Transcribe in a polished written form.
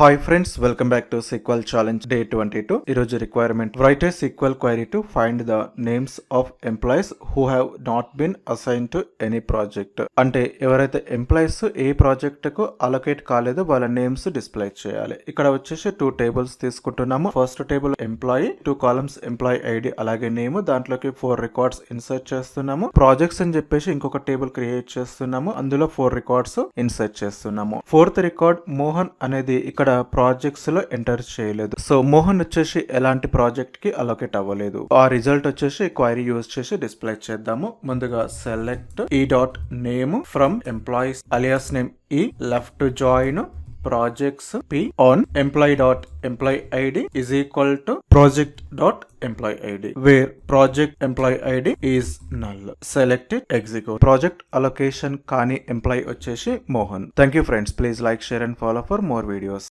Hi friends, welcome back to SQL Challenge Day 22. ఈరోజు requirement write a SQL query to find the names of employees who have not been assigned to any project. అంటే ఎవరైతే employees ఏ project కు allocate కాలేదో వాళ్ళ names display చేయాలి. ఇక్కడ వచ్చేసి 2 tables తీసుకుంటున్నాము. First table employee, 2 columns employee ID అలాగే name, దాంట్లోకి 4 రికార్డ్స్ ఇన్సర్ట్ చేస్తున్నాము. ప్రాజెక్ట్స్ అని చెప్పేసి ఇంకొక టేబుల్ క్రియేట్ చేస్తున్నాము. అందులో 4 రికార్డ్స్ ఇన్సర్ట్ చేస్తున్నాము. 4th రికార్డ్ మోహన్ అనేది ఇక్కడ ప్రాజెక్ట్స్ లో ఎంటర్ చేయలేదు. సో మోహన్ వచ్చేసి ఎలాంటి ప్రాజెక్ట్ కి అలొకేట్ అవ్వలేదు. ఆ రిజల్ట్ వచ్చేసి క్వైరీ యూజ్ చేసి డిస్ప్లే చేద్దాము. ముందుగా select e dot name from employees alias name e left to join projects p on employee.employee id is equal to project.employee id where project employee id is null. Select it, execute. Project allocation కాని employee వచ్చేసి Mohan. Thank you friends. Please like, share and follow for more videos.